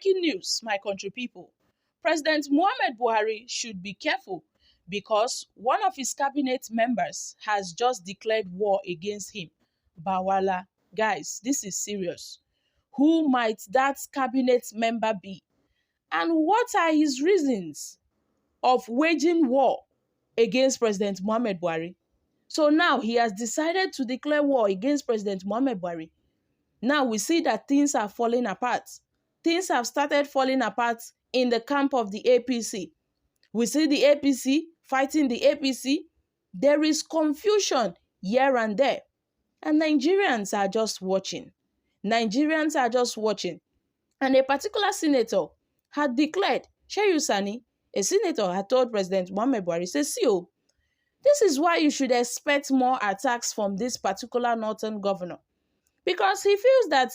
Breaking news, my country people. President Muhammad Buhari should be careful because one of his cabinet members has just declared war against him. Bawala. Guys, this is serious. Who might that cabinet member be? And what are his reasons of waging war against President Muhammad Buhari? So now he has decided to declare war against President Muhammad Buhari. Now we see that things are falling apart. Things have started falling apart in the camp of the APC. We see the APC fighting the APC. There is confusion here and there. And Nigerians are just watching. Nigerians are just watching. And a particular senator had declared, Shehu Sani, a senator, had told President Muhammad Buhari, says, see, this is why you should expect more attacks from this particular northern governor. Because he feels that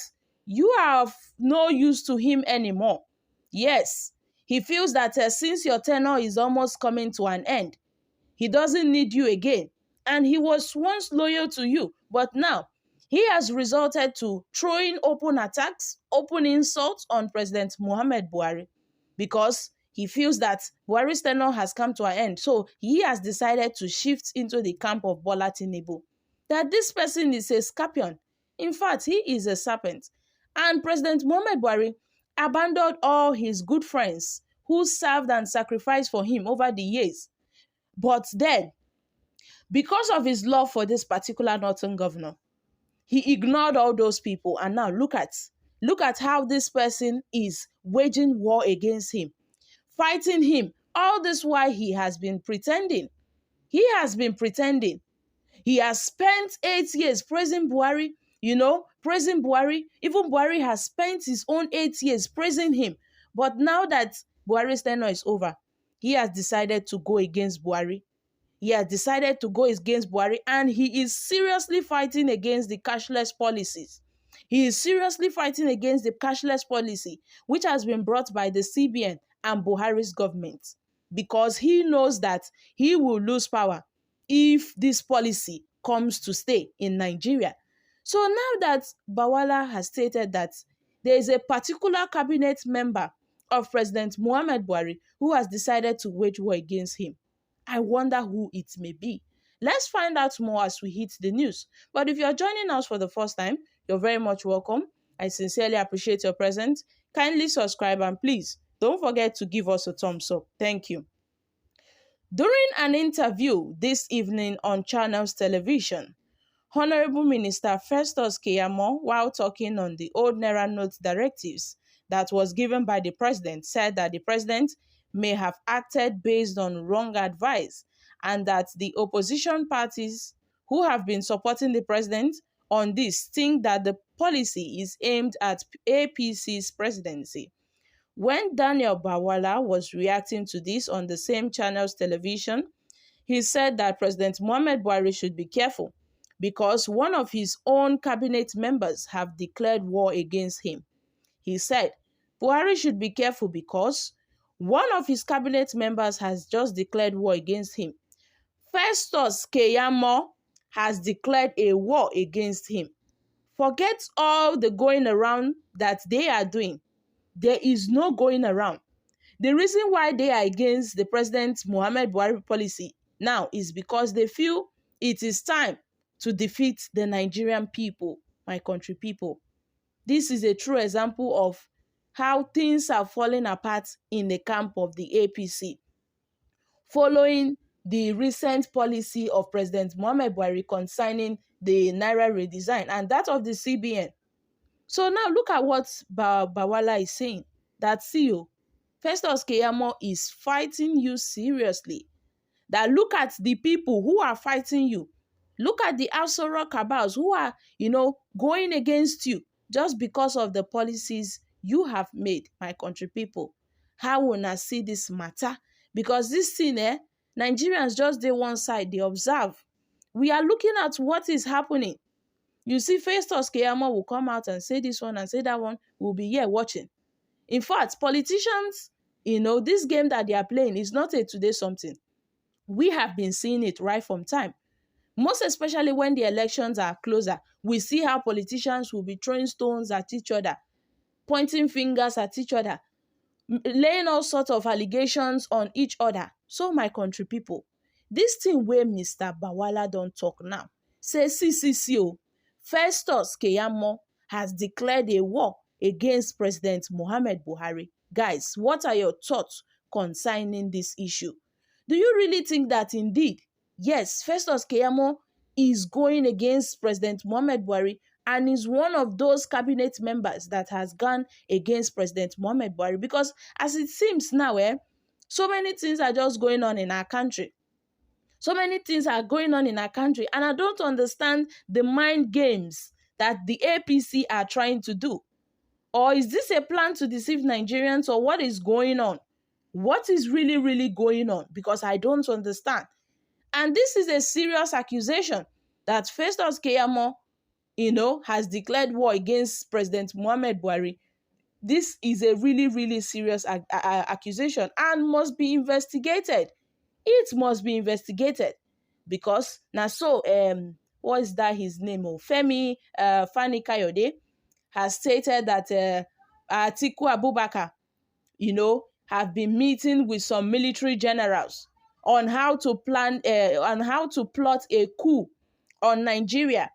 you are of no use to him anymore. Yes, he feels that since your tenure is almost coming to an end, he doesn't need you again. And he was once loyal to you, but now he has resorted to throwing open attacks, open insults on President Muhammad Buhari because he feels that Buhari's tenure has come to an end. So he has decided to shift into the camp of Bola Tinubu. That this person is a scorpion. In fact, he is a serpent. And President Muhammad Buhari abandoned all his good friends who served and sacrificed for him over the years. But then, because of his love for this particular northern governor, he ignored all those people. And now look at how this person is waging war against him, fighting him. All this while he has been pretending. He has been pretending. He has spent 8 years praising Buhari, praising Buhari. Even Buhari has spent his own 8 years praising him. But now that Buhari's tenure is over, he has decided to go against Buhari. He has decided to go against Buhari, and he is seriously fighting against the cashless policies. He is seriously fighting against the cashless policy, which has been brought by the CBN and Buhari's government, because he knows that he will lose power if this policy comes to stay in Nigeria. So now that Bawala has stated that there is a particular cabinet member of President Muhammad Buhari who has decided to wage war against him, I wonder who it may be. Let's find out more as we hit the news. But if you're joining us for the first time, you're very much welcome. I sincerely appreciate your presence. Kindly subscribe and please don't forget to give us a thumbs up. Thank you. During an interview this evening on Channels Television, Honorable Minister Festus Keyamo, while talking on the old Naira Note directives that was given by the president, said that the president may have acted based on wrong advice and that the opposition parties who have been supporting the president on this think that the policy is aimed at APC's presidency. When Daniel Bawala was reacting to this on the same Channels Television, he said that President Muhammad Buhari should be careful because one of his own cabinet members have declared war against him. He said Buhari should be careful because one of his cabinet members has just declared war against him. Festus Keyamo has declared a war against him. Forget all the going around that they are doing. There is no going around. The reason why they are against the President Muhammad Buhari policy now is because they feel it is time to defeat the Nigerian people, my country people. This is a true example of how things are falling apart in the camp of the APC, following the recent policy of President Muhammad Buhari concerning the Naira redesign and that of the CBN. So now look at what Bawala is saying, that CEO Festus Keyamo is fighting you seriously. That look at the people who are fighting you. Look at the Asoro cabals who are, going against you just because of the policies you have made, my country people. How will I see this matter? Because this thing, Nigerians just dey one side, they observe. We are looking at what is happening. You see, Festus Keyamo will come out and say this one and say that one. We'll be here watching. In fact, politicians, this game that they are playing is not a today something. We have been seeing it right from time. Most especially when the elections are closer, we see how politicians will be throwing stones at each other. pointing fingers at each other, laying all sorts of allegations on each other. So my country people, this thing where Mr. Bawala don't talk now, say CCCO, Festus Keyamo has declared a war against President Muhammad Buhari. Guys, what are your thoughts concerning this issue? Do you really think that indeed, yes, Festus Keyamo is going against President Muhammad Buhari and is one of those cabinet members that has gone against President Muhammad Buhari? Because as it seems now, so many things are just going on in our country. So many things are going on in our country, and I don't understand the mind games that the APC are trying to do. Or is this a plan to deceive Nigerians, or what is going on? What is really, really going on? Because I don't understand. And this is a serious accusation that Festus Keyamo, has declared war against President Muhammad Buhari. This is a really, really serious accusation and must be investigated. It must be investigated because now so what is that his name? Fani-Kayode has stated that Atiku Abubakar, have been meeting with some military generals on how to plot a coup on Nigeria.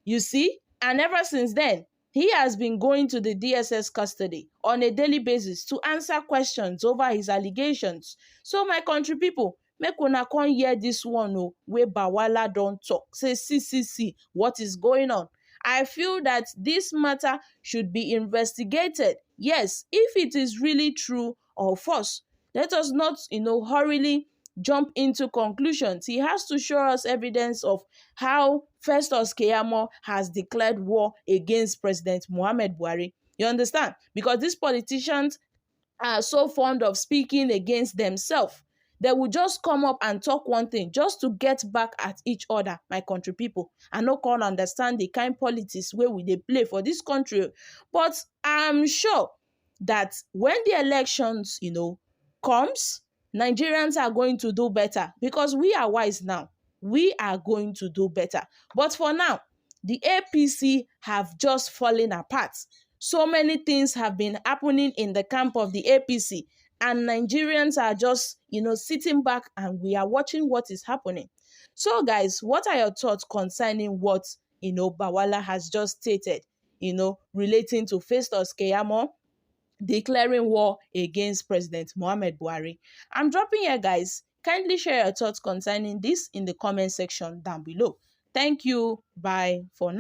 You see, and ever since then, he has been going to the DSS custody on a daily basis to answer questions over his allegations. So my country people, make una come hear this one where Bawala don't talk. Say, see, what is going on? I feel that this matter should be investigated. Yes, if it is really true or false, let us not, hurriedly jump into conclusions. He has to show us evidence of how Festus Keyamo has declared war against President Muhammad Buhari. You understand? Because these politicians are so fond of speaking against themselves. They will just come up and talk one thing just to get back at each other, my country people. I no can understand the kind politics where we they play for this country. But I'm sure that when the elections, comes, Nigerians are going to do better because we are wise now. We are going to do better. But for now, the APC have just fallen apart. So many things have been happening in the camp of the APC, and Nigerians are just, sitting back and we are watching what is happening. So guys, what are your thoughts concerning what, Bawala has just stated, relating to Festus Keyamo declaring war against President Muhammad Buhari? I'm dropping here, guys. Kindly share your thoughts concerning this in the comment section down below. Thank you. Bye for now.